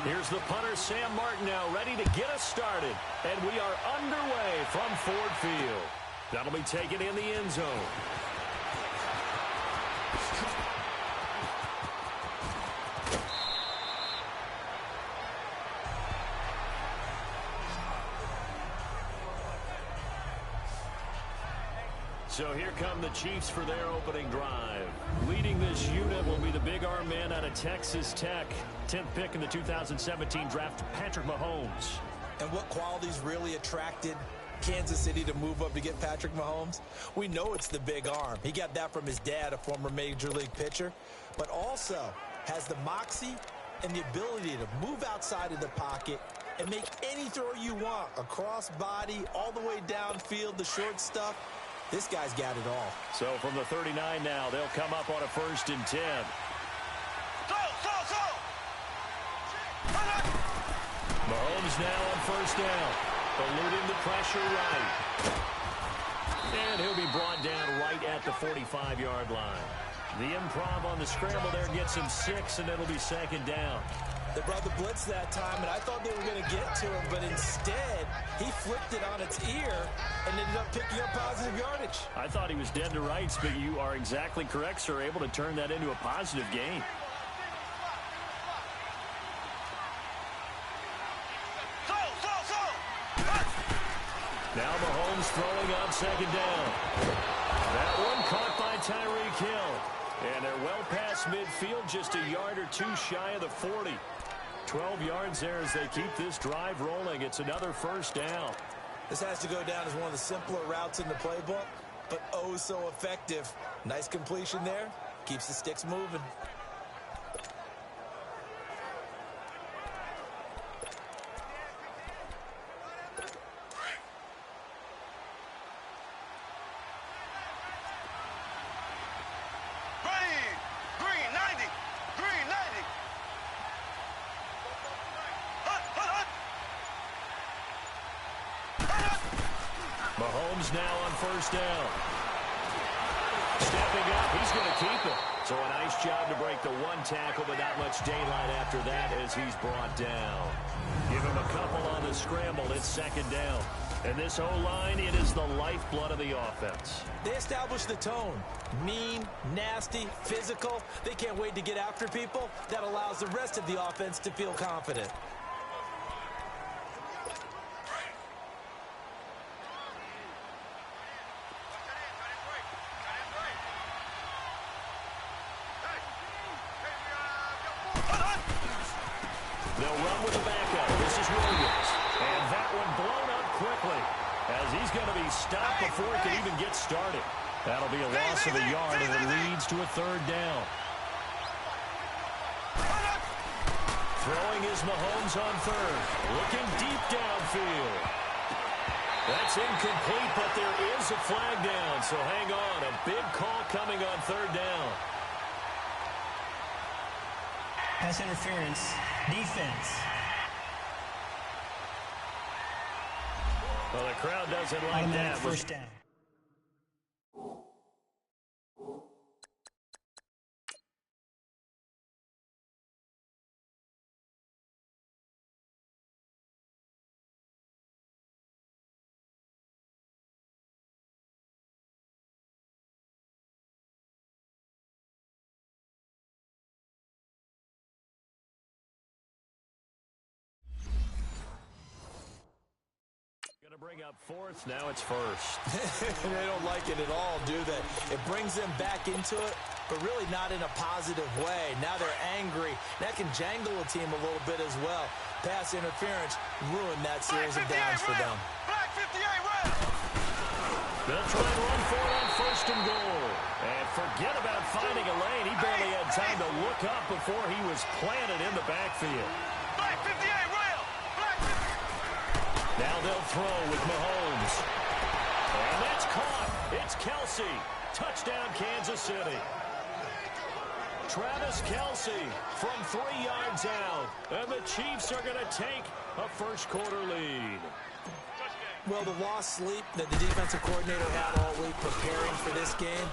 Here's the punter, Sam Martin, now ready to get us started. And we are underway from Ford Field. That'll be taken in the end zone. So here come the Chiefs for their opening drive. Leading this unit will be the big arm man out of Texas Tech. 10th pick in the 2017 draft, Patrick Mahomes. And what qualities really attracted Kansas City to move up to get Patrick Mahomes? We know it's the big arm. He got that from his dad, a former Major League pitcher, but also has the moxie and the ability to move outside of the pocket and make any throw you want, across body, all the way downfield, the short stuff. This guy's got it all. So from the 39 now, they'll come up on a 1st and 10. Mahomes now on 1st down. Eluding the pressure right. And he'll be brought down right at the 45-yard line. The improv on the scramble there gets him 6, and it'll be 2nd down. They brought the blitz that time, and I thought they were going to get to him, but instead, he flipped it on its ear and ended up picking up positive yardage. I thought he was dead to rights, but you are exactly correct, sir, able to turn that into a positive gain. Now Mahomes throwing on 2nd down. That one caught by Tyreek Hill. And they're well past midfield, just a yard or two shy of the 40. 12 yards there as they keep this drive rolling. It's another 1st down. This has to go down as one of the simpler routes in the playbook, but oh so effective. Nice completion there. Keeps the sticks moving. Mahomes now on 1st down. Stepping up, he's going to keep it. So a nice job to break the one tackle, but not much daylight after that as he's brought down. Give him a couple on the scramble. It's 2nd down. And this O-line, it is the lifeblood of the offense. They establish the tone. Mean, nasty, physical. They can't wait to get after people. That allows the rest of the offense to feel confident. They'll run with the backup. This is Williams. And that one blown up quickly as he's going to be stopped before he can even get started. That'll be a loss of a yard, and it leads to a 3rd down. Throwing is Mahomes on 3rd. Looking deep downfield. That's incomplete, but there is a flag down, so hang on. A big call coming on 3rd down. Pass interference, defense. Well, the crowd doesn't like that. 1st down. Bring up 4th, now it's 1st. They don't like it at all, do they? It brings them back into it, but really not in a positive way. Now they're angry. That can jangle a team a little bit as well. Pass interference ruined that series of downs for them. They'll try and run for it on 1st and goal. And forget about finding a lane. He barely had time to look up before he was planted in the backfield. Now they'll throw with Mahomes. And that's caught. It's Kelsey. Touchdown, Kansas City. Travis Kelsey from 3 yards out. And the Chiefs are going to take a 1st quarter lead. Well, the lost sleep that the defensive coordinator had all week preparing for this game,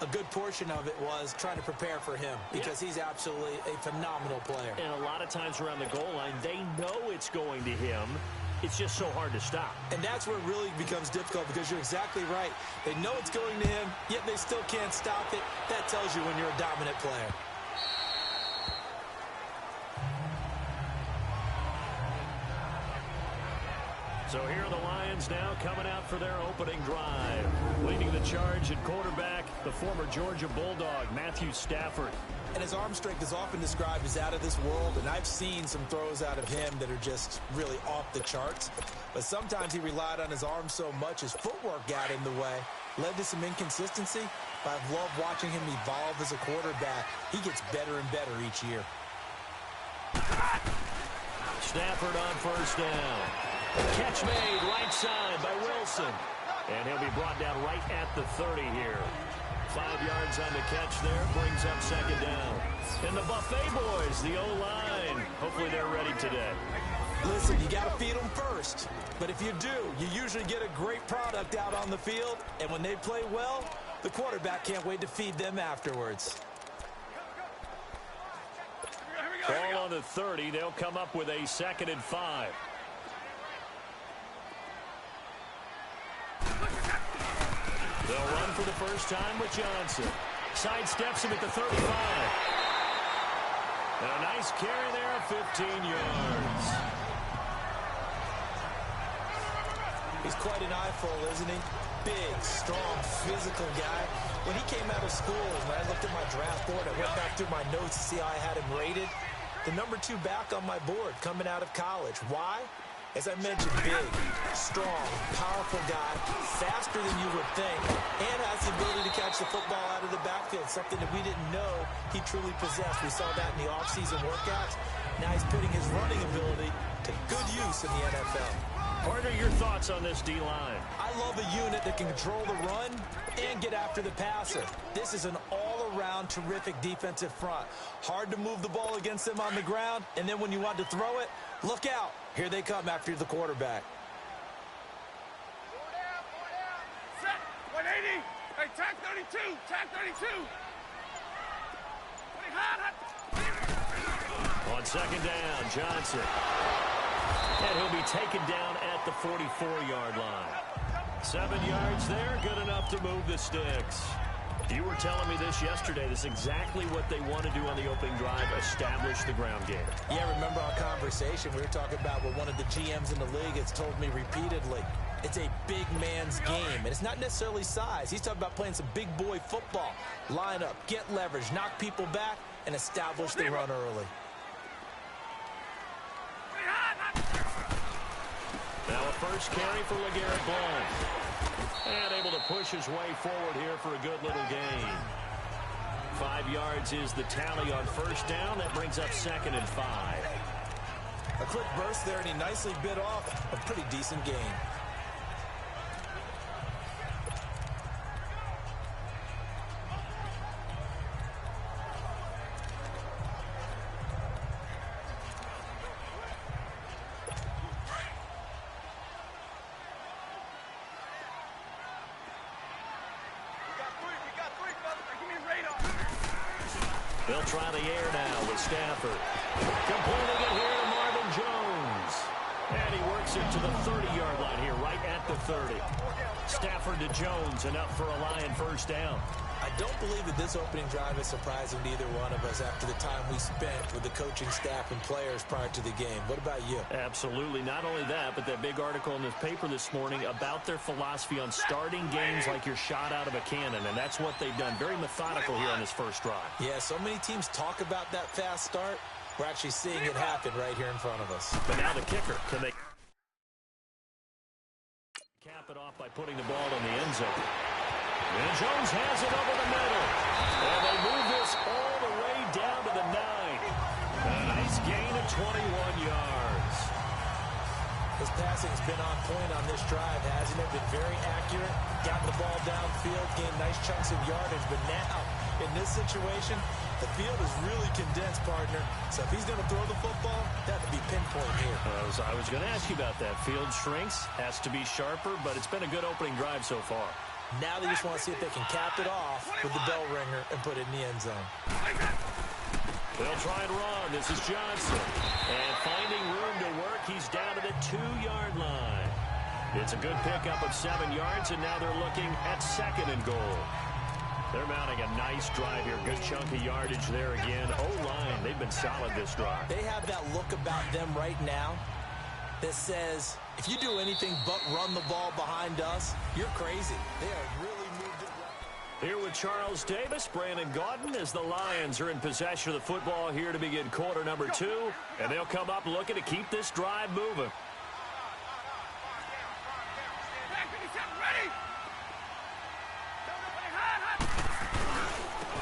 a good portion of it was trying to prepare for him because he's absolutely a phenomenal player. And a lot of times around the goal line, they know it's going to him. It's just so hard to stop. And that's where it really becomes difficult because you're exactly right. They know it's going to him, yet they still can't stop it. That tells you when you're a dominant player. So here are the Lions now coming out for their opening drive. Leading the charge at quarterback, the former Georgia Bulldog, Matthew Stafford. And his arm strength is often described as out of this world, and I've seen some throws out of him that are just really off the charts. But sometimes he relied on his arm so much, his footwork got in the way, led to some inconsistency. But I've loved watching him evolve as a quarterback. He gets better and better each year. Stafford on first down. Catch made right side by Wilson. And he'll be brought down right at the 30 here. 5 yards on the catch there. Brings up second down. And the Buffet boys, the O-line. Hopefully they're ready today. Listen, you got to feed them first. But if you do, you usually get a great product out on the field. And when they play well, the quarterback can't wait to feed them afterwards. Ball on the 30. They'll come up with a 2nd and 5. They'll run for the first time with Johnson. Sidesteps him at the 35. And a nice carry there, 15 yards. He's quite an eyeful, isn't he? Big, strong, physical guy. When he came out of school, when I looked at my draft board, I went back through my notes to see how I had him rated. The number 2 back on my board coming out of college. Why? As I mentioned, big, strong, powerful guy, faster than you would think, and has the ability to catch the football out of the backfield, something that we didn't know he truly possessed. We saw that in the offseason workouts. Now he's putting his running ability to good use in the NFL. Partner, your thoughts on this D-line? I love a unit that can control the run and get after the passer. This is an all-around terrific defensive front. Hard to move the ball against them on the ground, and then when you want to throw it, look out. Here they come after the quarterback. 4 down. Set. 180. Hey, tag 32. Tag 32. On second down, Johnson. And he'll be taken down at the 44-yard line. 7 yards there, good enough to move the sticks. You were telling me this yesterday. This is exactly what they want to do on the opening drive, establish the ground game. Yeah, remember our conversation? We were talking about what one of the GMs in the league has told me repeatedly. It's a big man's game, and it's not necessarily size. He's talking about playing some big boy football. Line up, get leverage, knock people back, and establish the run early. Now a first carry for LeGarrette Blount. And able to push his way forward here for a good little gain. 5 yards is the tally on first down. That brings up 2nd and 5. A quick burst there, and he nicely bit off a pretty decent gain. They'll try the air now with Stafford. Completing it here to Marvin Jones. And he works it to the 30-yard line here, right at the 30. Stafford to Jones, enough for a Lion first down. I don't believe that this opening drive is surprising to either one of us after the time we spent with the coaching staff and players prior to the game. What about you? Absolutely. Not only that, but that big article in this paper this morning about their philosophy on starting games like you're shot out of a cannon, and that's what they've done. Very methodical here on this first drive. Yeah, so many teams talk about that fast start. We're actually seeing it happen right here in front of us. But now the kicker, can they cap it off by putting the ball in the end zone? And Jones has it over the middle. And they move this all the way down to the 9. A nice gain of 21 yards. His passing's been on point on this drive, hasn't it? Been very accurate, gotten the ball downfield, gained nice chunks of yardage. But now, in this situation, The field is really condensed, partner. So if he's going to throw the football, that would be pinpoint here. I was going to ask you about that. Field shrinks, has to be sharper, but it's been a good opening drive so far. Now they just want to see if they can cap it off with the bell ringer and put it in the end zone. They'll try and run. This is Johnson. And finding room to work, he's down to the 2-yard line. It's a good pickup of 7 yards, and now they're looking at 2nd and goal. They're mounting a nice drive here. Good chunk of yardage there again. O-line, they've been solid this drive. They have that look about them right now that says, if you do anything but run the ball behind us, you're crazy. They are really moved it right. Here with Charles Davis, Brandon Gaudin, as the Lions are in possession of the football here to begin quarter number 2. And they'll come up looking to keep this drive moving.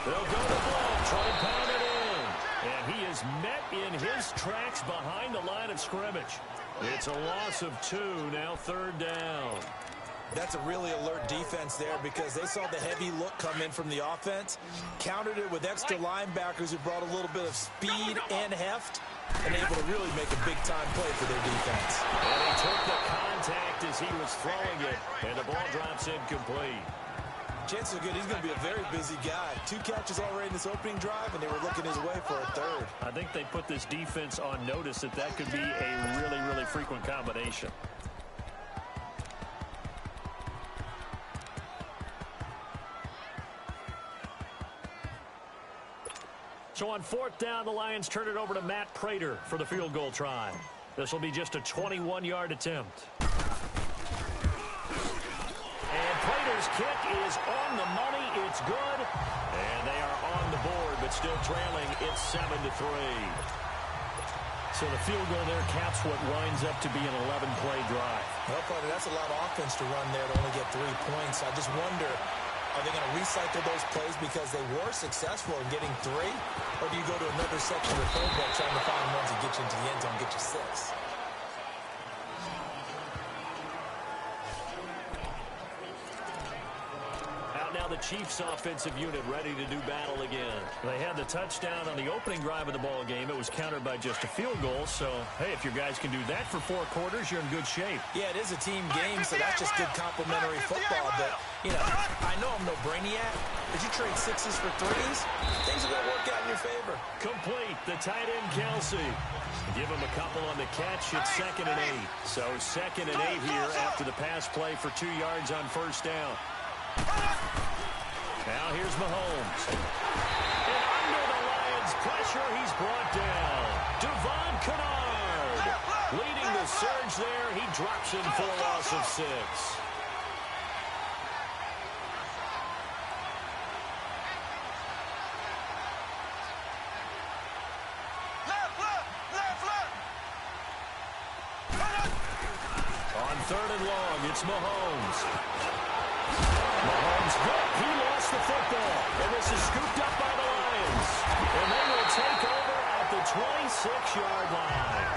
They'll go to blow, try and pound it in. And he is met in his tracks behind the line of scrimmage. It's a loss of 2, now 3rd down. That's a really alert defense there because they saw the heavy look come in from the offense, countered it with extra linebackers who brought a little bit of speed and heft, and able to really make a big-time play for their defense. And he took the contact as he was throwing it, and the ball drops incomplete. Chances are good he's going to be a very busy guy. 2 catches already in this opening drive, and they were looking his way for a 3rd. I think they put this defense on notice that could be a really, really frequent combination. So on 4th down, the Lions turn it over to Matt Prater for the field goal try. This will be just a 21-yard attempt. And Prater's kick is on the money. It's good. And they are on the board, but still trailing. It's 7-3. So the field goal there caps what winds up to be an 11-play drive. Well, partner, that's a lot of offense to run there to only get 3 points. I just wonder, are they going to recycle those plays because they were successful in getting 3? Or do you go to another section of the playbook trying to find ones that get you into the end zone and get you 6? Now the Chiefs offensive unit ready to do battle again. They had the touchdown on the opening drive of the ball game. It was countered by just a field goal. So, hey, if your guys can do that for 4 quarters, you're in good shape. Yeah, it is a team game, so that's just good complimentary football. But, you know, I know I'm no brainiac. But you trade 6s for 3s, things are going to work out in your favor. Complete. The tight end, Kelsey. Give him a couple on the catch. It's 2nd and 8. So 2nd and 8 here after the pass play for 2 yards on 1st down. Now here's Mahomes. And under the Lions' pressure, he's brought down. Devon Kennard leading the surge there. He drops in for a loss of 6. On 3rd and long, it's Mahomes. Mahomes good. He lost the football. And this is scooped up by the Lions. And they will take over at the 26-yard line.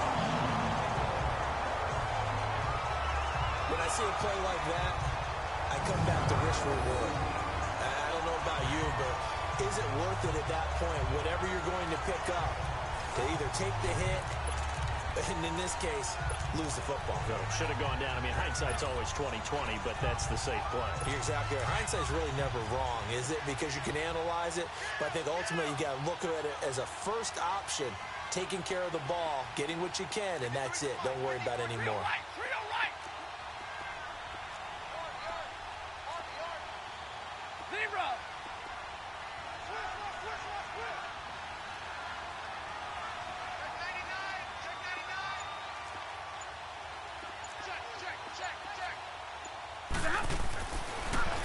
When I see a play like that, I come back to risk reward. I don't know about you, but is it worth it at that point, whatever you're going to pick up, to either take the hit, and in this case, lose the football? Should have gone down. I mean, hindsight's always 20/20, but that's the safe play. You're exactly right. Hindsight's really never wrong, is it? Because you can analyze it, but I think ultimately you got to look at it as a first option, taking care of the ball, getting what you can, and that's it. Don't worry about any more.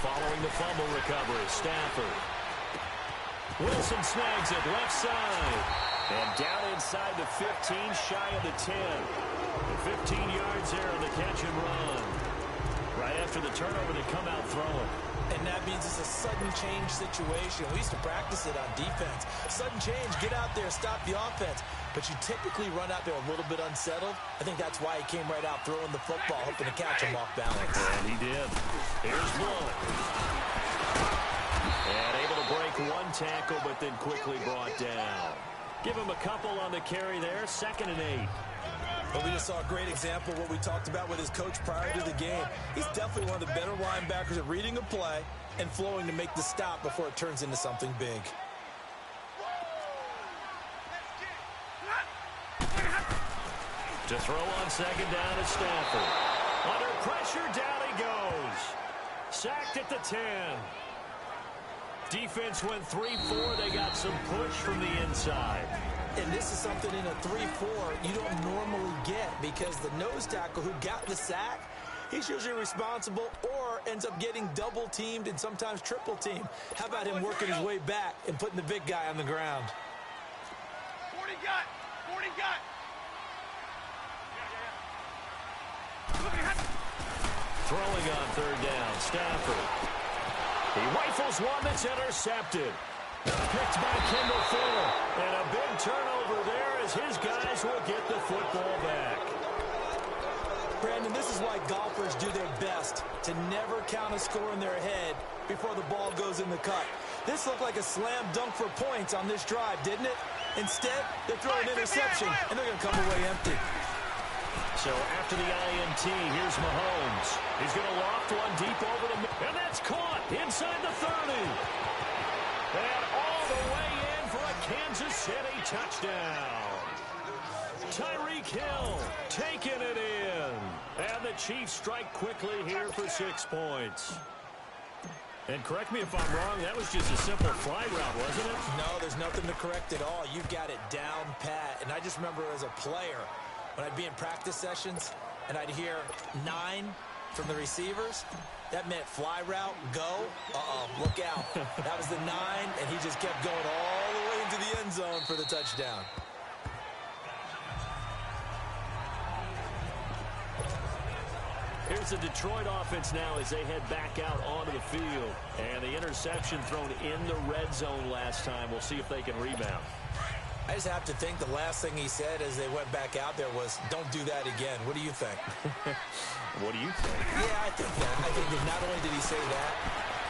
Following the fumble recovery, Stafford. Wilson snags it left side. And down inside the 15, shy of the 10. 15 yards there on the catch and run. Right after the turnover, they come out throwing. And that means it's a sudden change situation. We used to practice it on defense. Sudden change, get out there, stop the offense. But you typically run out there a little bit unsettled. I think that's why he came right out throwing the football, hoping to catch him off balance. And he did. Here's one. And able to break 1 tackle, but then quickly brought down. Give him a couple on the carry there, 2nd and 8. Well, we just saw a great example of what we talked about with his coach prior to the game. He's definitely one of the better linebackers at reading a play and flowing to make the stop before it turns into something big. To throw on 2nd down is Stafford. Under pressure, down he goes. Sacked at the 10. Defense went 3-4. They got some push from the inside. And this is something in a 3-4 you don't normally get because the nose tackle who got the sack, he's usually responsible or ends up getting double-teamed and sometimes triple-teamed. How about him working his way back and putting the big guy on the ground? 40 got. 40 got. Throwing on 3rd down, Stafford. He rifles one that's intercepted. Picked by Kendall Fuller. And a big turnover there as his guys will get the football back. Brandon, this is why golfers do their best to never count a score in their head before the ball goes in the cup. This looked like a slam dunk for points on this drive, didn't it? Instead, they throw an interception, and they're going to come away empty. So after the INT, here's Mahomes. He's going to loft one deep over the middle. And that's caught inside the 30. And all the way in for a Kansas City touchdown. Tyreek Hill taking it in. And the Chiefs strike quickly here for 6 points. And correct me if I'm wrong, that was just a simple fly route, wasn't it? No, there's nothing to correct at all. You've got it down pat. And I just remember as a player, when I'd be in practice sessions and I'd hear 9 from the receivers, that meant fly route, go, look out. That was the 9, and he just kept going all the way into the end zone for the touchdown. Here's the Detroit offense now as they head back out onto the field. And the interception thrown in the red zone last time. We'll see if they can rebound. I just have to think the last thing he said as they went back out there was, don't do that again. What do you think? What do you think? Yeah, I think that. I think that not only did he say that,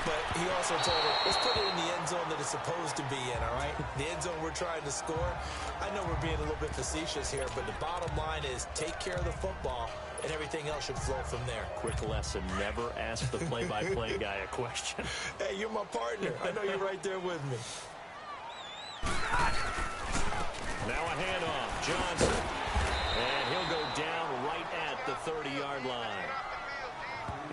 but he also told her, let's put it in the end zone that it's supposed to be in, all right? The end zone we're trying to score. I know we're being a little bit facetious here, but the bottom line is take care of the football, and everything else should flow from there. Quick lesson, never ask the play-by-play guy a question. Hey, you're my partner. I know you're right there with me. Now a handoff, Johnson. And he'll go down right at the 30-yard line.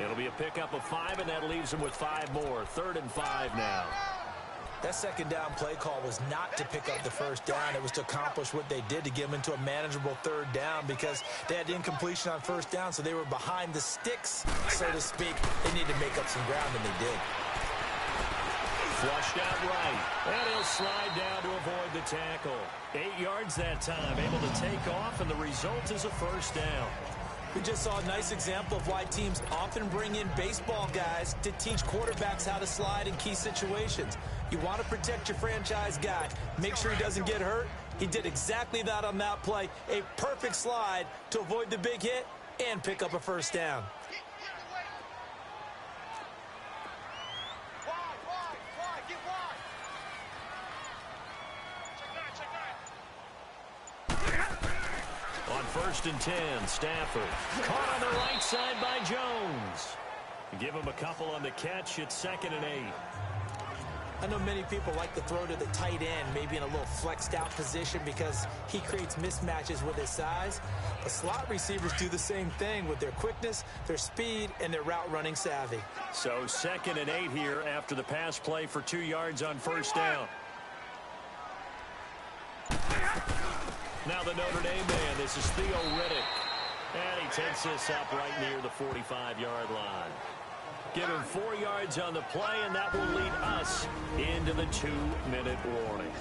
It'll be a pickup of 5, and that leaves him with 5 more. 3rd and 5 now. That 2nd down play call was not to pick up the 1st down. It was to accomplish what they did to get them into a manageable 3rd down because they had incompletion on 1st down, so they were behind the sticks, so to speak. They needed to make up some ground, and they did. Flushed out right, and he'll slide down to avoid the tackle. 8 yards that time, able to take off, and the result is a 1st down. We just saw a nice example of why teams often bring in baseball guys to teach quarterbacks how to slide in key situations. You want to protect your franchise guy. Make sure he doesn't get hurt. He did exactly that on that play. A perfect slide to avoid the big hit and pick up a 1st down. On 1st and 10, Stafford. Caught on the right side by Jones. Give him a couple on the catch. It's 2nd and 8. I know many people like to throw to the tight end, maybe in a little flexed out position because he creates mismatches with his size. The slot receivers do the same thing with their quickness, their speed, and their route running savvy. So 2nd and 8 here after the pass play for 2 yards on 1st down. Now the Notre Dame man, this is Theo Riddick. And he takes this up right near the 45-yard line. Give him 4 yards on the play, and that will lead us into the 2-minute warning.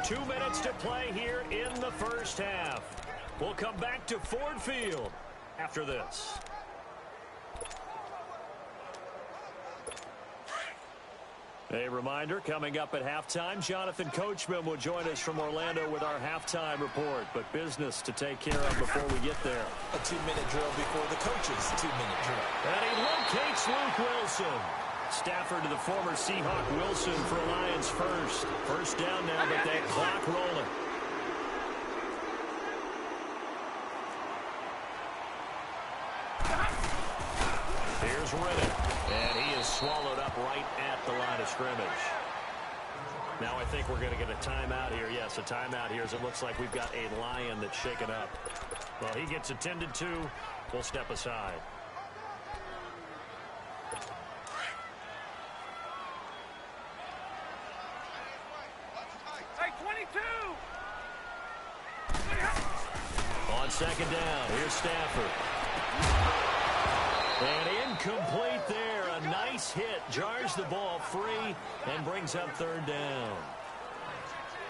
2 minutes to play here in the 1st half. We'll come back to Ford Field after this. A reminder, coming up at halftime, Jonathan Coachman will join us from Orlando with our halftime report. But business to take care of before we get there. A 2-minute drill before the coach's 2-minute drill. And he locates Luke Wilson. Stafford to the former Seahawk Wilson for Lions first. First down now, but that clock rolling. Here's Rennan, and he is swallowed up right at the line of scrimmage. Now I think we're going to get a timeout here. Yes, a timeout here as it looks like we've got a Lion that's shaken up. Well, he gets attended to. We'll step aside. Hey, 22! On second down, here's Stafford. And incomplete there. A nice hit. Jars the ball free and brings up third down.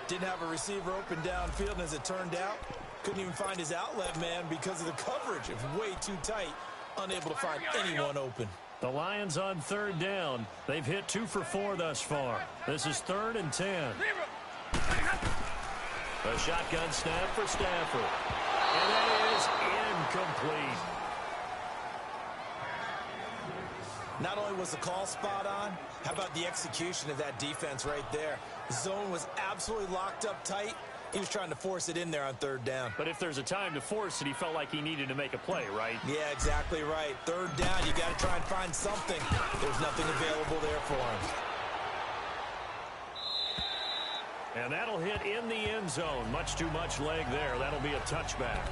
Didn't have a receiver open downfield, and as it turned out, couldn't even find his outlet man because of the coverage. It was way too tight. Unable to find anyone open. The Lions on third down. They've hit 2 for 4 thus far. This is 3rd and 10. A shotgun snap for Stafford. And that is incomplete. Not only was the call spot on, how about the execution of that defense right there? The zone was absolutely locked up tight. He was trying to force it in there on third down. But if there's a time to force it, he felt like he needed to make a play, right? Yeah, exactly right. Third down, you got to try and find something. There's nothing available there for him. And that'll hit in the end zone. Much too much leg there. That'll be a touchback.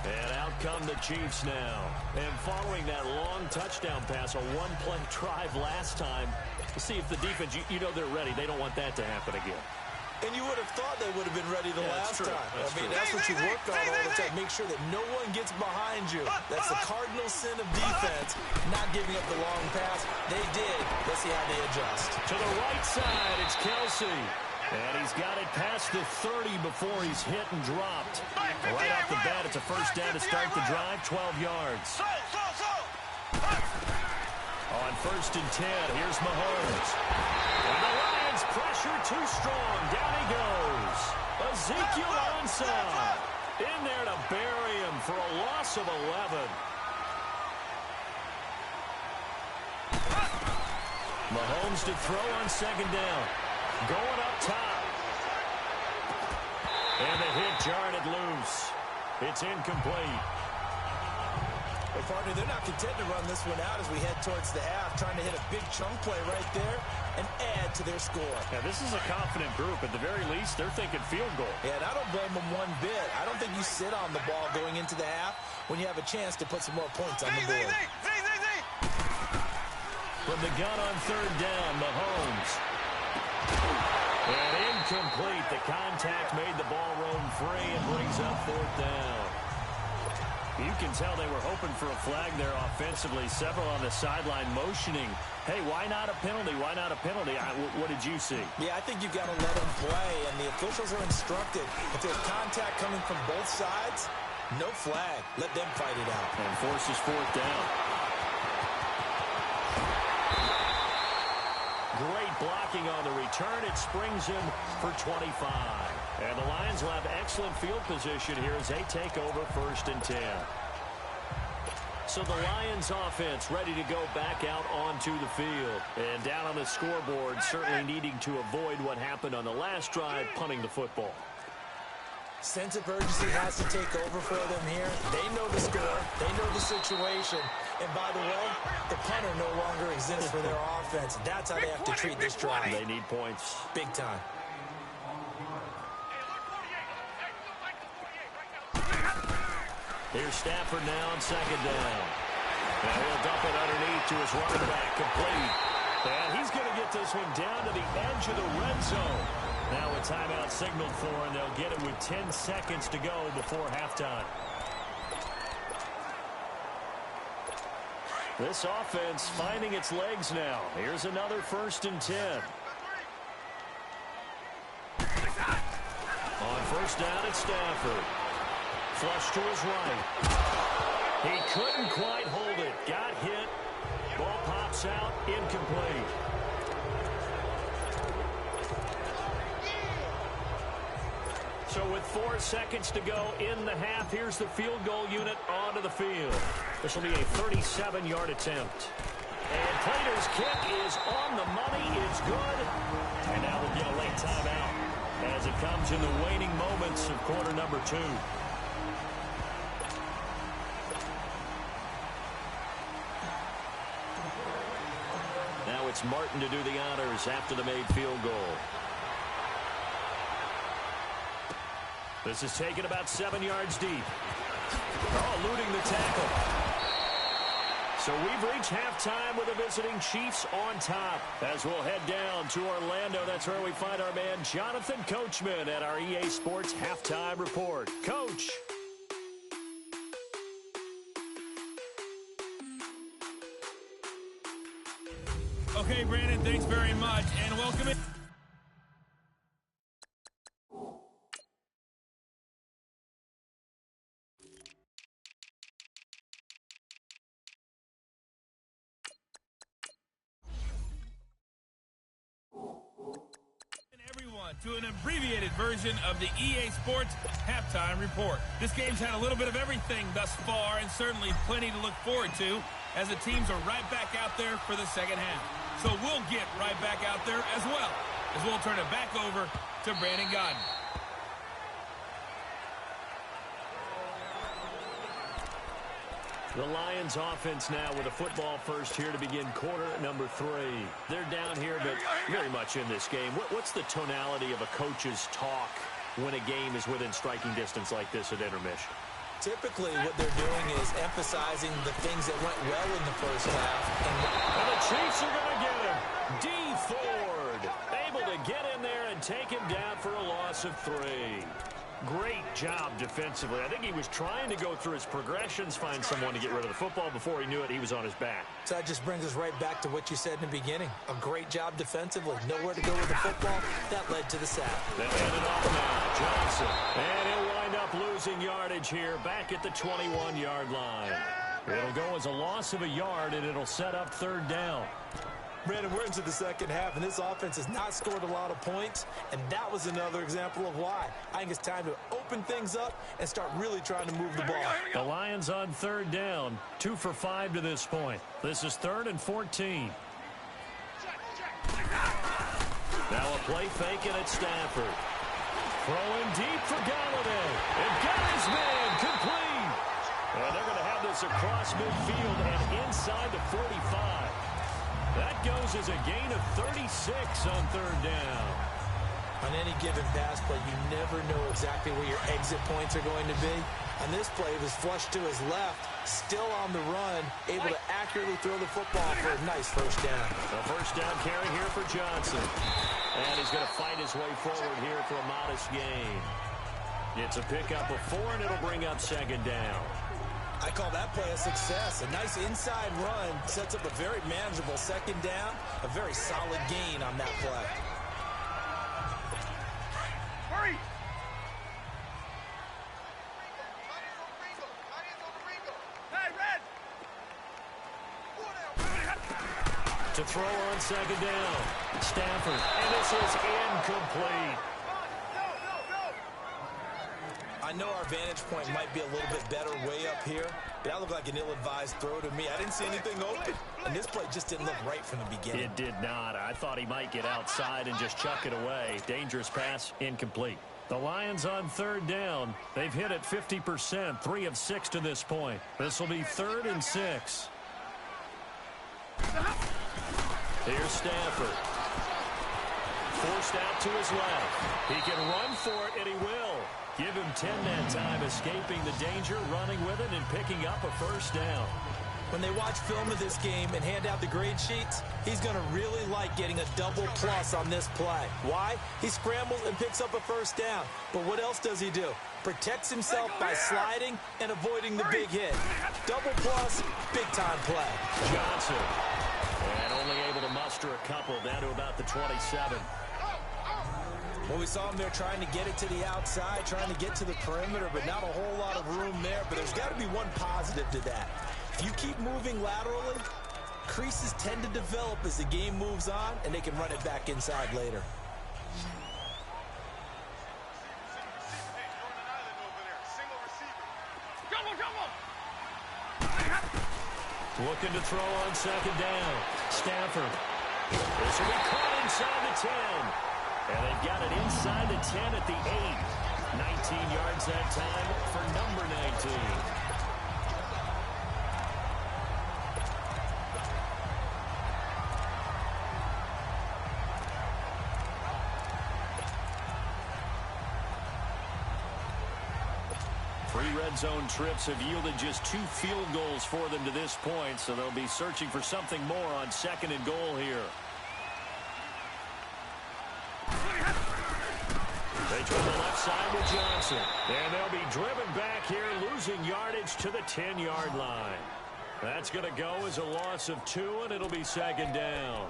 And out come the Chiefs now. And following that long touchdown pass, a one-play drive last time, to see if the defense, you know they're ready. They don't want that to happen again. And you would have thought they would have been ready the last time. That's what you work on all the time. Make sure that no one gets behind you. That's the cardinal sin of defense, not giving up the long pass. They did. Let's see how they adjust. To the right side, it's Kelsey. And he's got it past the 30 before he's hit and dropped. Right off the bat, it's a first down to start the drive, 12 yards. On 1st and 10, here's Mahomes. And the Lions pressure too strong. Down he goes. Ezekiel Ansah in there to bury him for a loss of 11. Mahomes to throw on second down. Going up top. And the hit jarred it loose. It's incomplete. Well, partner, they're not content to run this one out as we head towards the half, trying to hit a big chunk play right there and add to their score. Yeah, this is a confident group. At the very least, they're thinking field goal. Yeah, and I don't blame them one bit. I don't think you sit on the ball going into the half when you have a chance to put some more points on the board. From the gun on third down, Mahomes. And incomplete. The contact made the ball roam free and brings up fourth down. You can tell they were hoping for a flag there offensively. Several on the sideline motioning. Hey, why not a penalty? Why not a penalty? What did you see? Yeah, I think you've got to let them play, and the officials are instructed. If there's contact coming from both sides, no flag. Let them fight it out. And forces fourth down. Great blocking on the return. It springs him for 25. And the Lions will have excellent field position here as they take over 1st and 10. So the Lions offense ready to go back out onto the field. And down on the scoreboard, certainly needing to avoid what happened on the last drive, punting the football. Sense of urgency has to take over for them here. They know the score. They know the situation. And by the way, the punter no longer exists for their offense. That's how they have to treat this drive. They need points. Big time. Here's Stafford now on second down. And he'll dump it underneath to his running back, complete. And he's going to get this one down to the edge of the red zone. Now a timeout signaled for, and they'll get it with 10 seconds to go before halftime. This offense finding its legs now. Here's another 1st and 10. On first down, it's Stafford. Flush to his right. He couldn't quite hold it. Got hit. Ball pops out. Incomplete. So with 4 seconds to go in the half, here's the field goal unit onto the field. This will be a 37-yard attempt. And Plater's kick is on the money. It's good. And now we'll get a late timeout as it comes in the waning moments of quarter number 2. Now it's Martin to do the honors after the made field goal. This is taken about 7 yards deep. Oh, eluding the tackle. So we've reached halftime with the visiting Chiefs on top. As we'll head down to Orlando, that's where we find our man Jonathan Coachman at our EA Sports Halftime Report. Coach. Okay, Brandon, thanks very much, and welcome in. To an abbreviated version of the EA Sports Halftime Report. This game's had a little bit of everything thus far, and certainly plenty to look forward to, as the teams are right back out there for the second half. So we'll get right back out there as well, as we'll turn it back over to Brandon Godden. The Lions offense now with a football first here to begin quarter number 3. They're down here, but very much in this game. What's the tonality of a coach's talk when a game is within striking distance like this at intermission? Typically, what they're doing is emphasizing the things that went well in the first half. And the Chiefs are going to get him. D. Ford able to get in there and take him down for a loss of 3. Great job defensively. I think he was trying to go through his progressions, find someone to get rid of the football. Before he knew it, he was on his back. So that just brings us right back to what you said in the beginning. A great job defensively. Nowhere to go with the football. That led to the sack. They'll hand it off now. Johnson. And he'll wind up losing yardage here back at the 21-yard line. It'll go as a loss of a yard, and it'll set up third down. Brandon, we're into the second half, and this offense has not scored a lot of points, and that was another example of why. I think it's time to open things up and start really trying to move the ball. The Lions on third down, 2 for 5 to this point. This is 3rd and 14. Now a play fake, and it's Stafford. Throwing deep for Galladay. And got his man complete. And they're going to have this across midfield and inside the 45. That goes as a gain of 36 on third down. On any given pass play, you never know exactly where your exit points are going to be. On this play, it was flushed to his left, still on the run, able to accurately throw the football for a nice first down. A first down carry here for Johnson. And he's going to fight his way forward here for a modest gain. It's a pickup of 4, and it'll bring up second down. I call that play a success. A nice inside run sets up a very manageable second down. A very solid gain on that play. Hurry! Hey, Red! To throw on second down. Stafford. And this is incomplete. I know our vantage point might be a little bit better way up here, but that looked like an ill-advised throw to me. I didn't see anything open, and this play just didn't look right from the beginning. It did not. I thought he might get outside and just chuck it away. Dangerous pass, incomplete. The Lions on third down. They've hit it 50%, 3 of 6 to this point. This will be 3rd and 6. Here's Stafford. Forced out to his left. He can run for it, and he will. Give him 10 that time, escaping the danger, running with it, and picking up a first down. When they watch film of this game and hand out the grade sheets, he's going to really like getting a double plus on this play. Why? He scrambles and picks up a first down. But what else does he do? Protects himself by sliding and avoiding the big hit. Double plus, big-time play. Johnson. And only able to muster a couple down to about the 27. Well, we saw him there trying to get it to the outside, trying to get to the perimeter, but not a whole lot of room there. But there's got to be one positive to that. If you keep moving laterally, creases tend to develop as the game moves on, and they can run it back inside later. Looking to throw on second down. Stafford. This will be caught inside the 10. And they've got it inside the 10 at the 8. 19 yards that time for number 19. Three red zone trips have yielded just 2 field goals for them to this point, so they'll be searching for something more on 2nd and goal here. They try the left side with Johnson. And they'll be driven back here, losing yardage to the 10-yard line. That's going to go as a loss of 2, and it'll be 2nd down.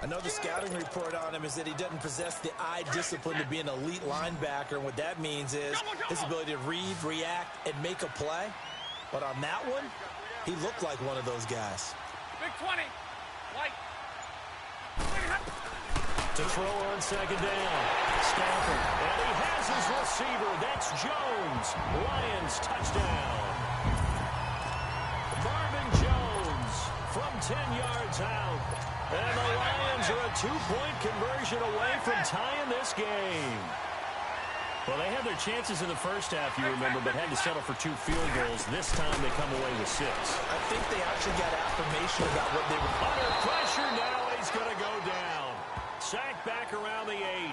I know the scouting report on him is that he doesn't possess the eye discipline to be an elite linebacker. And what that means is his ability to read, react, and make a play. But on that one, he looked like one of those guys. Big 20. White. To throw on 2nd down. Stafford. And he has his receiver. That's Jones. Lions touchdown. Marvin Jones from 10 yards out. And the Lions are a 2-point conversion away from tying this game. Well, they had their chances in the first half, you remember, but had to settle for 2 field goals. This time they come away with 6. I think they actually got affirmation about what they were. Under pressure now, and he's going to go down. Sacked back around the 8.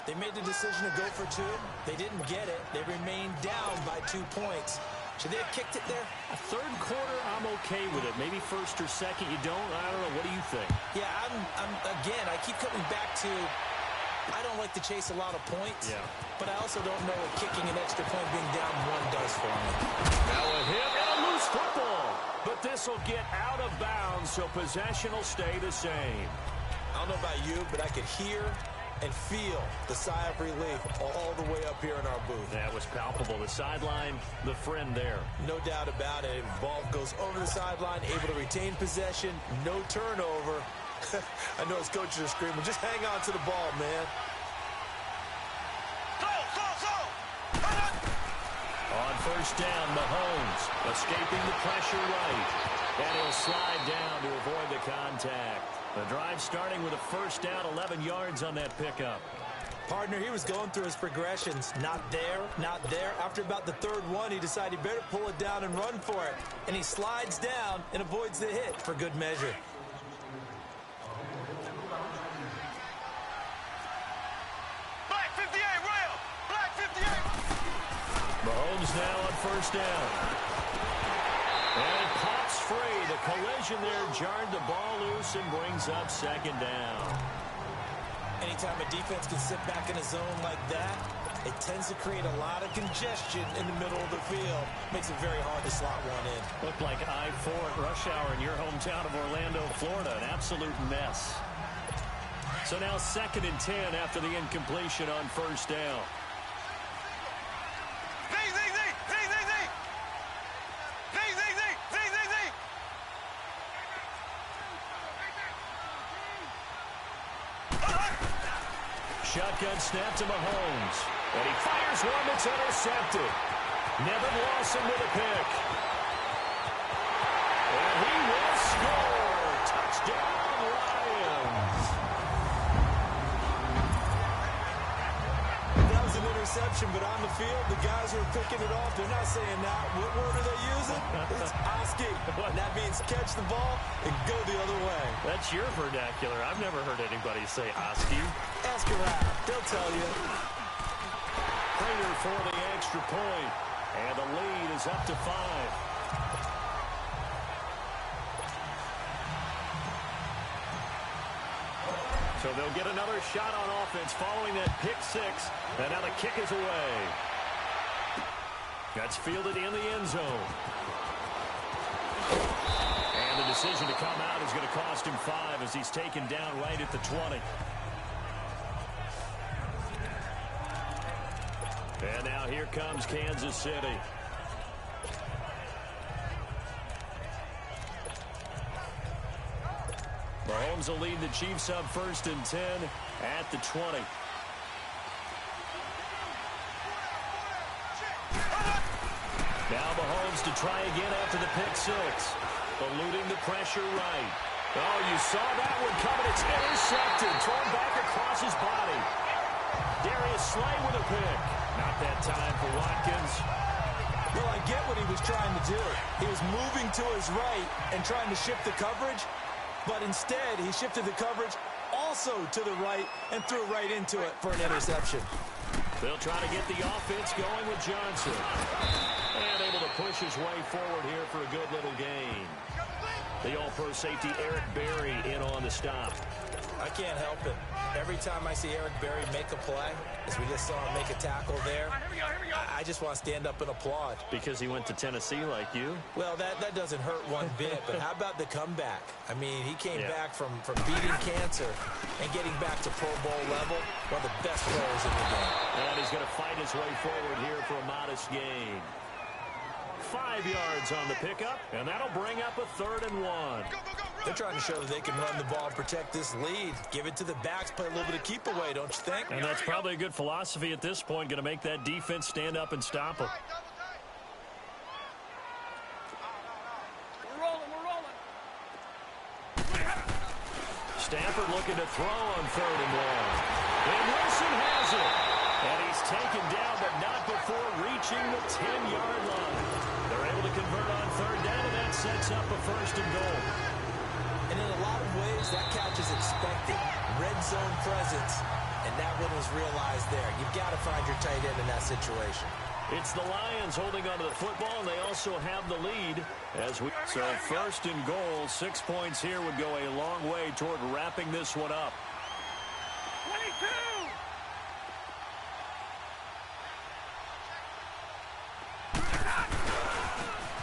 They made the decision to go for 2. They didn't get it. They remained down by 2 points. Should they have kicked it there? A third quarter, I'm okay with it. Maybe first or second, you don't. I don't know. What do you think? Yeah, again, I keep coming back to I don't like to chase a lot of points. Yeah. But I also don't know what kicking an extra point being down 1 does for me. Now a hit and a loose football. But this will get out of bounds, so possession will stay the same. I don't know about you, but I could hear and feel the sigh of relief all the way up here in our booth. That was palpable. The sideline, the friend there. No doubt about it. Ball goes over the sideline, able to retain possession, no turnover. I know his coaches are screaming, just hang on to the ball, man. On first down, Mahomes escaping the pressure right. And he'll slide down to avoid the contact. The drive starting with a first down, 11 yards on that pickup. Partner, he was going through his progressions. Not there, not there. After about the 3rd one, he decided he better pull it down and run for it. And he slides down and avoids the hit for good measure. Black 58, Rail. Black 58. Mahomes now on first down. And it pops free. The collision there jarred the ball loose and brings up 2nd down. Anytime a defense can sit back in a zone like that, it tends to create a lot of congestion in the middle of the field. Makes it very hard to slot one in. Looked like I-4 at rush hour in your hometown of Orlando, Florida. An absolute mess. So now 2nd and 10 after the incompletion on first down. Shotgun snap to Mahomes. And he fires one that's intercepted. Nevin Lawson with a pick. And he will score. Touchdown, Lions. That was an interception, but on the field, the guys who are picking it off, they're not saying that. What word are they using? It's Oski. And that means catch the ball and go the other way. That's your vernacular. I've never heard anybody say Oski. Ask around. They'll tell you. Prater for the extra point. And the lead is up to 5. So they'll get another shot on offense following that pick 6. And now the kick is away. That's fielded in the end zone. And the decision to come out is going to cost him 5 as he's taken down right at the 20. And now here comes Kansas City. Mahomes will lead the Chiefs up 1st and 10 at the 20. Now Mahomes to try again after the pick 6. Eluding the pressure right. Oh, you saw that one coming. It's intercepted. Thrown back across his body. Darius Slay with a pick. Not that time for Watkins. Well, I get what he was trying to do. He was moving to his right and trying to shift the coverage, but instead he shifted the coverage also to the right and threw right into it for an interception. They'll try to get the offense going with Johnson. And able to push his way forward here for a good little gain. The all-pro safety Eric Berry in on the stop. I can't help it. Every time I see Eric Berry make a play, as we just saw him make a tackle there, I just want to stand up and applaud. Because he went to Tennessee like you? Well, that doesn't hurt one bit, but how about the comeback? I mean, he came back from beating cancer and getting back to Pro Bowl level, one of the best players in the game. And he's going to fight his way forward here for a modest gain. 5 yards on the pickup, and that'll bring up a 3rd and 1. They're trying to show that they can run the ball and protect this lead. Give it to the backs, play a little bit of keep away, don't you think? And that's probably a good philosophy at this point, going to make that defense stand up and stop them. We're rolling. Stafford looking to throw on 3rd and 1. And Wilson has it. And he's taken down, but not before reaching the 10-yard line. They're able to convert on 3rd down, and that sets up a 1st and goal. And in a lot of ways, that catch is expected. Red zone presence, and that one was realized there. You've got to find your tight end in that situation. It's the Lions holding onto the football, and they also have the lead. So 1st and goal, 6 points here would go a long way toward wrapping this one up. 22!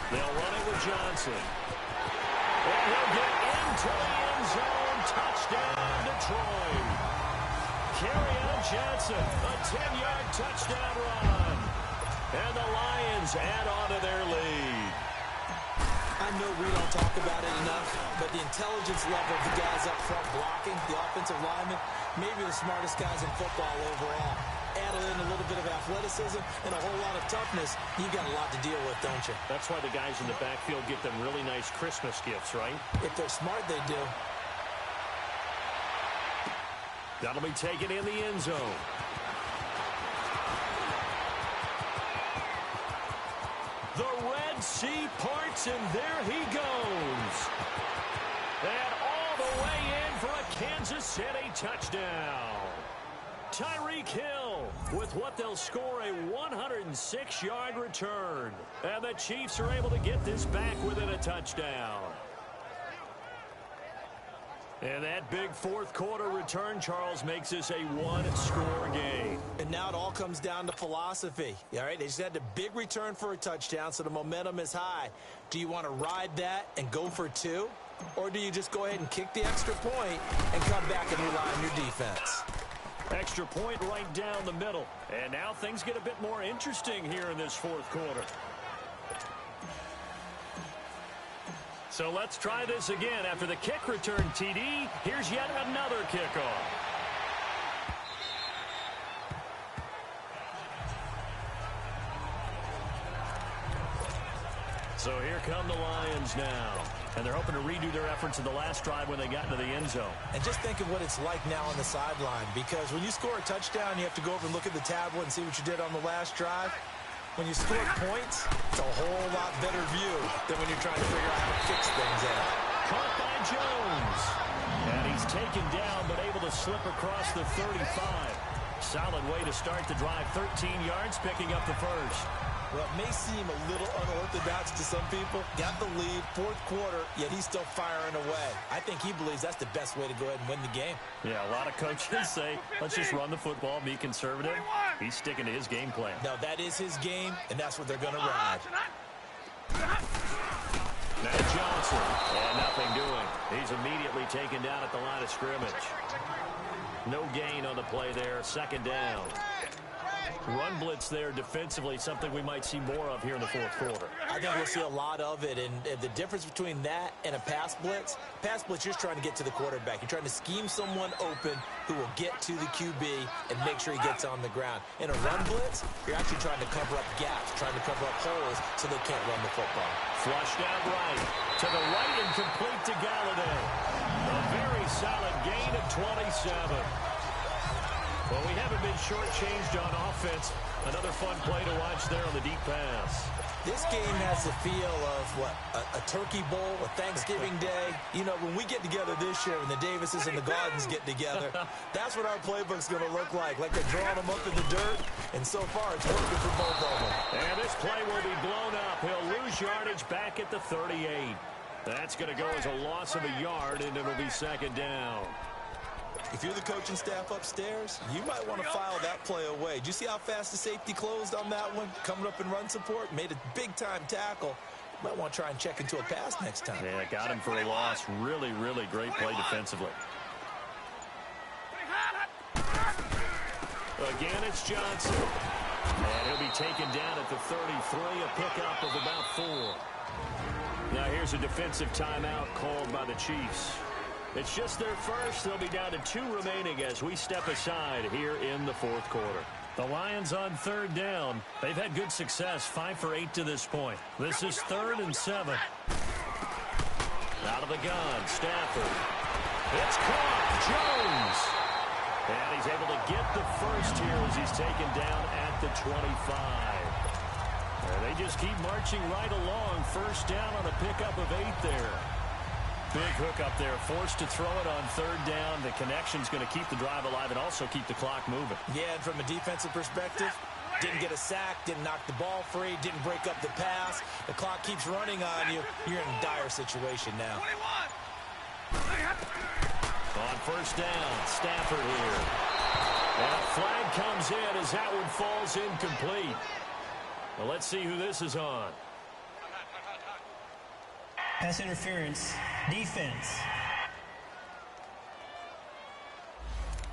They'll run it with Johnson. And he'll get into the end zone. Touchdown, Detroit. Kerryon Johnson, a 10-yard touchdown run. And the Lions add on to their lead. I know we don't talk about it enough, but the intelligence level of the guys up front blocking, the offensive linemen, maybe the smartest guys in football overall. Add in a little bit of athleticism and a whole lot of toughness, you've got a lot to deal with, don't you? That's why the guys in the backfield get them really nice Christmas gifts, right? If they're smart, they do. That'll be taken in the end zone. The Red Sea parts, and there he goes. And all the way in for a Kansas City touchdown. Tyreek Hill with what they'll score a 106-yard return. And the Chiefs are able to get this back within a touchdown. And that big 4th quarter return, Charles, makes this a 1-score game. And now it all comes down to philosophy. All right, they just had a big return for a touchdown, so the momentum is high. Do you want to ride that and go for 2? Or do you just go ahead and kick the extra point and come back and rely on your defense? Extra point right down the middle. And now things get a bit more interesting here in this 4th quarter. So let's try this again. After the kick return, TD, here's yet another kickoff. So here come the Lions now. And they're hoping to redo their efforts in the last drive when they got into the end zone. And just think of what it's like now on the sideline, because when you score a touchdown, you have to go over and look at the tablet and see what you did on the last drive. When you score points, it's a whole lot better view than when you're trying to figure out how to fix things out. Caught by Jones. And he's taken down, but able to slip across the 35. Solid way to start the drive. 13 yards, picking up the 1st. Well, it may seem a little unorthodox to some people. Got the lead, 4th quarter, yet he's still firing away. I think he believes that's the best way to go ahead and win the game. Yeah, a lot of coaches say, let's just run the football, be conservative. He's sticking to his game plan. No, that is his game, and that's what they're going to ride. Matt Johnson, and nothing doing. He's immediately taken down at the line of scrimmage. No gain on the play there, 2nd down. run blitz there defensively, something we might see more of here in the fourth quarter. I think we'll see a lot of it, and the difference between that and a pass blitz, you're trying to get to the quarterback. You're trying to scheme someone open who will get to the QB and make sure he gets on the ground. In a run blitz, you're actually trying to cover up gaps, trying to cover up holes so they can't run the football. Flushed out right. To the right and complete to Galladay. A very solid gain of 27. Well, we haven't been shortchanged on offense. Another fun play to watch there on the deep pass. This game has the feel of, a Turkey Bowl, a Thanksgiving Day. You know, when we get together this year and the Davises and the Gardens get together, that's what our playbook's going to look like. Like they're drawing them up in the dirt, and so far it's working for both of them. And this play will be blown up. He'll lose yardage back at the 38. That's going to go as a loss of a yard, and it'll be second down. If you're the coaching staff upstairs, you might want to file that play away. Did you see how fast the safety closed on that one? Coming up in run support, made a big-time tackle. You might want to try and check into a pass next time. Yeah, got him for a loss. Really, really great play defensively. Again, it's Johnson. And he'll be taken down at the 33, a pickup of about 4. Now here's a defensive timeout called by the Chiefs. It's just their first. They'll be down to 2 remaining as we step aside here in the fourth quarter. The Lions on third down. They've had good success, 5 for 8 to this point. This is 3rd and 7. Out of the gun, Stafford. It's caught, Jones. And he's able to get the first here as he's taken down at the 25. And they just keep marching right along. First down on a pickup of 8 there. Big hook up there, forced to throw it on third down. The connection's going to keep the drive alive and also keep the clock moving. Yeah, and from a defensive perspective, didn't get a sack, didn't knock the ball free, didn't break up the pass. The clock keeps running on you. You're in a dire situation now. On first down, Stafford here. And a flag comes in as that one falls incomplete. Well, let's see who this is on. Pass interference. Defense.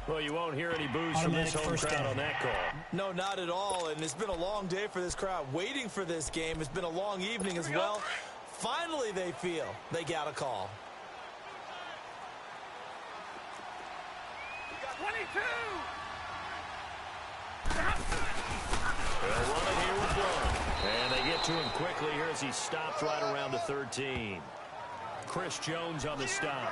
Well, you won't hear any boos from this home crowd on that call. No, not at all. And it's been a long day for this crowd waiting for this game. It's been a long evening as well. Finally, they feel they got a call. 22! They'll run it here with one. And they get to him quickly here as he stopped right around the 13. Chris Jones on the stop.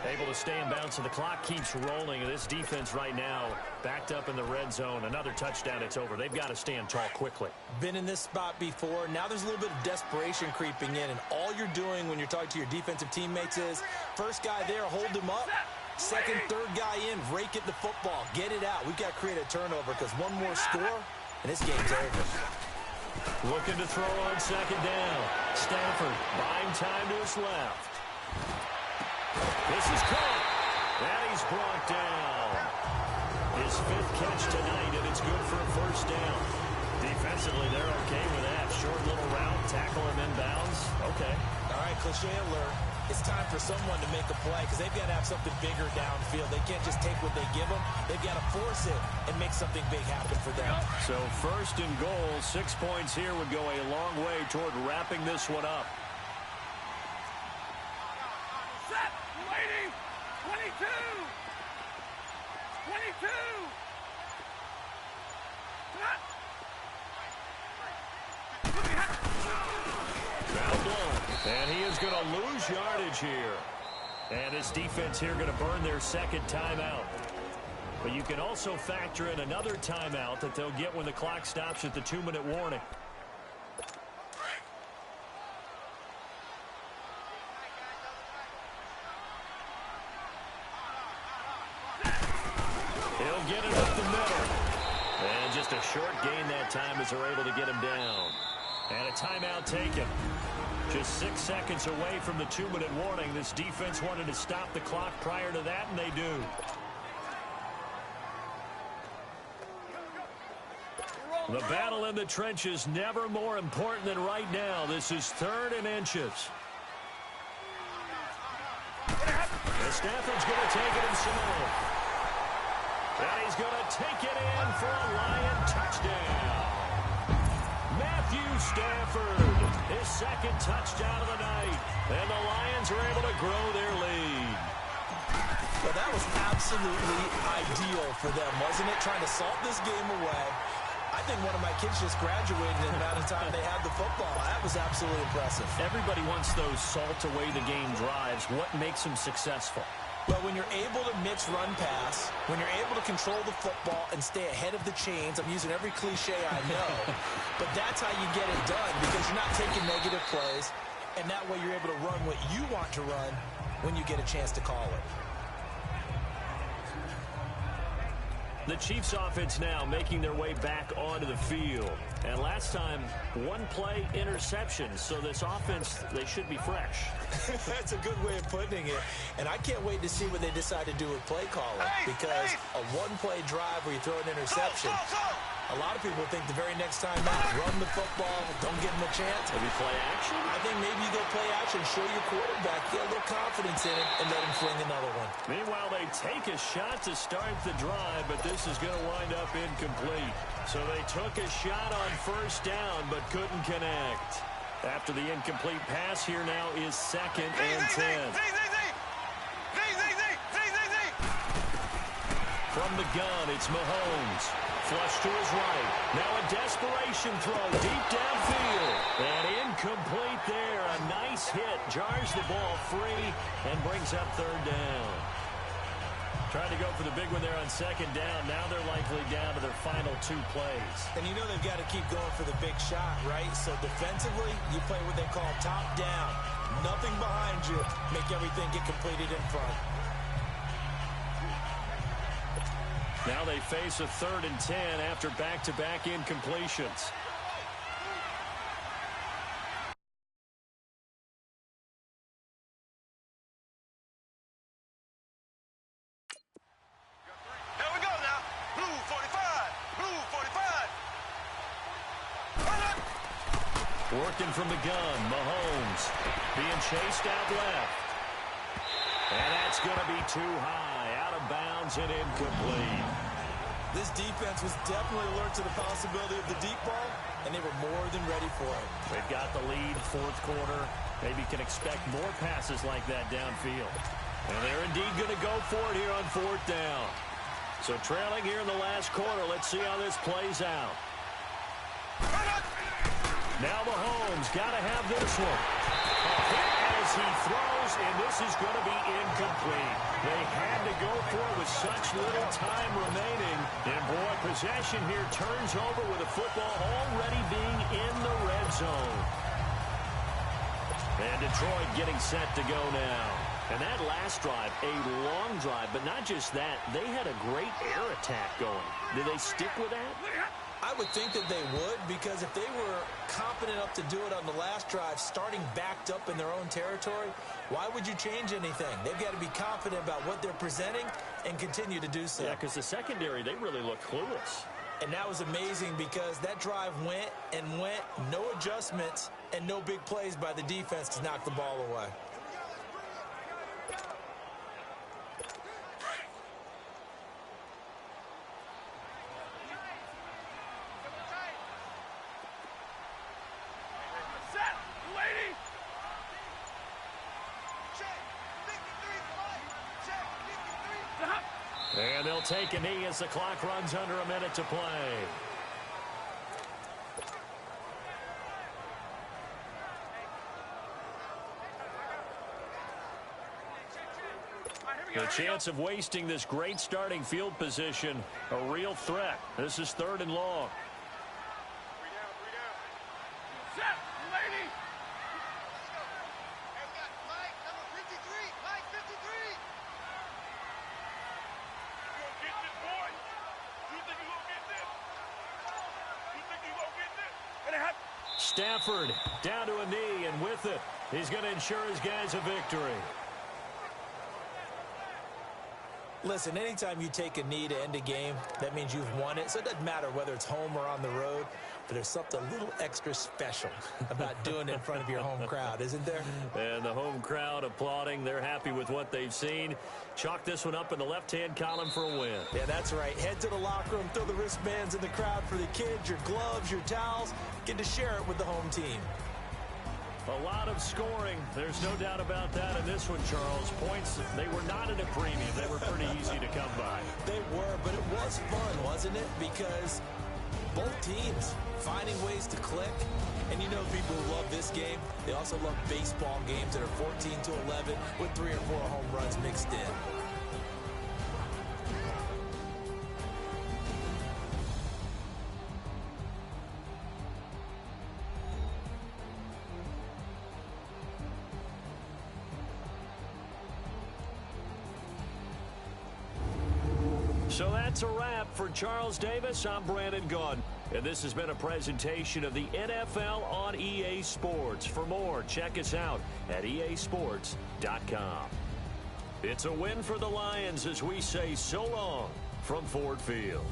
Able to stay in bounds, and the clock keeps rolling. This defense right now backed up in the red zone. Another touchdown, it's over. They've got to stand tall quickly. Been in this spot before. Now there's a little bit of desperation creeping in, and all you're doing when you're talking to your defensive teammates is first guy there, hold him up. Second, third guy in, rake at the football. Get it out. We've got to create a turnover because one more score, and this game's over. Looking to throw on second down. Stafford buying time to his left. This is caught. And he's brought down. His 5th catch tonight, and it's good for a first down. Defensively, they're okay with that. Short little route, tackle him inbounds. Okay. All right, cliche alert. It's time for someone to make a play because they've got to have something bigger downfield. They can't just take what they give them. They've got to force it and make something big happen for them. So 1st and goal, 6 points here would go a long way toward wrapping this one up. Set! Waiting! 22! 22! Foul blown. And he is going to lose yardage here. And this defense here going to burn their 2nd timeout. But you can also factor in another timeout that they'll get when the clock stops at the 2-minute warning. He'll get it up the middle. And just a short gain that time as they're able to get him down. And a timeout taken. Just 6 seconds away from the 2-minute warning. This defense wanted to stop the clock prior to that, and they do. The battle in the trenches never more important than right now. This is 3rd and inches. And Stafford's going to take it himself. And he's going to take it in for a Lion touchdown. Matthew Stafford, his second touchdown of the night. And the Lions are able to grow their lead. Well, that was absolutely ideal for them, wasn't it? Trying to salt this game away. I think one of my kids just graduated in the amount of time they had the football. That was absolutely impressive. Everybody wants those salt-away-the-game drives. What makes them successful? Well, when you're able to mix run pass, when you're able to control the football and stay ahead of the chains, I'm using every cliche I know, but that's how you get it done because you're not taking negative plays, and that way you're able to run what you want to run when you get a chance to call it. The Chiefs offense now making their way back onto the field. And last time, one play interception. So this offense, they should be fresh. That's a good way of putting it. And I can't wait to see what they decide to do with play calling. Because a one-play drive where you throw an interception, a lot of people think the very next time out, run the football, don't give them a chance. Maybe play action? I think maybe you go play action, show your quarterback, get a little confidence in it, and let him fling another one. Meanwhile, they take a shot to start the drive, but this is going to wind up incomplete. So they took a shot on first down, but couldn't connect. After the incomplete pass, here now is 2nd and 10. From the gun, it's Mahomes. Flush to his right. Now a desperation throw deep downfield. And incomplete there. A nice hit. Jars the ball free and brings up 3rd down. Trying to go for the big one there on 2nd down. Now they're likely down to their final 2 plays. And you know they've got to keep going for the big shot, right? So defensively, you play what they call top down. Nothing behind you. Make everything get completed in front. Now they face a 3rd and 10 after back-to-back incompletions. Here we go now. Blue 45. Blue 45. Working from the gun, Mahomes being chased out left. And that's going to be too high, out of bounds and incomplete. This defense was definitely alert to the possibility of the deep ball, and they were more than ready for it. They've got the lead, 4th quarter. Maybe can expect more passes like that downfield. And they're indeed going to go for it here on 4th down. So trailing here in the last quarter, let's see how this plays out. Now Mahomes got to have this one. A hit as he throws, and this is going to be incomplete. They had to go for it with such little time remaining. And boy, possession here turns over with the football already being in the red zone. And Detroit getting set to go now. And that last drive, a long drive, but not just that, they had a great air attack going. Did they stick with that? I would think that they would, because if they were confident enough to do it on the last drive, starting backed up in their own territory, why would you change anything? They've got to be confident about what they're presenting and continue to do so. Yeah, because the secondary, they really look clueless. And that was amazing because that drive went and went, no adjustments, and no big plays by the defense to knock the ball away. And they'll take a knee as the clock runs under a minute to play. The chance of wasting this great starting field position, a real threat. This is 3rd and long. Set, lady. Stafford down to a knee, and with it, he's going to ensure his guys a victory. Listen, anytime you take a knee to end a game, that means you've won it. So it doesn't matter whether it's home or on the road. but there's something a little extra special about doing it in front of your home crowd, isn't there? And the home crowd applauding. They're happy with what they've seen. Chalk this one up in the left-hand column for a win. Yeah, that's right. Head to the locker room, throw the wristbands in the crowd for the kids, your gloves, your towels. Get to share it with the home team. A lot of scoring. There's no doubt about that in this one, Charles. Points, they were not at a premium. They were pretty easy to come by. They were, but it was fun, wasn't it? Because both teams finding ways to click. And you know people who love this game, they also love baseball games that are 14-11 with 3 or 4 home runs mixed in. So that's a wrap for Charles Davis. I'm Brandon Gunn. And this has been a presentation of the NFL on EA Sports. For more, check us out at easports.com. It's a win for the Lions as we say so long from Ford Field.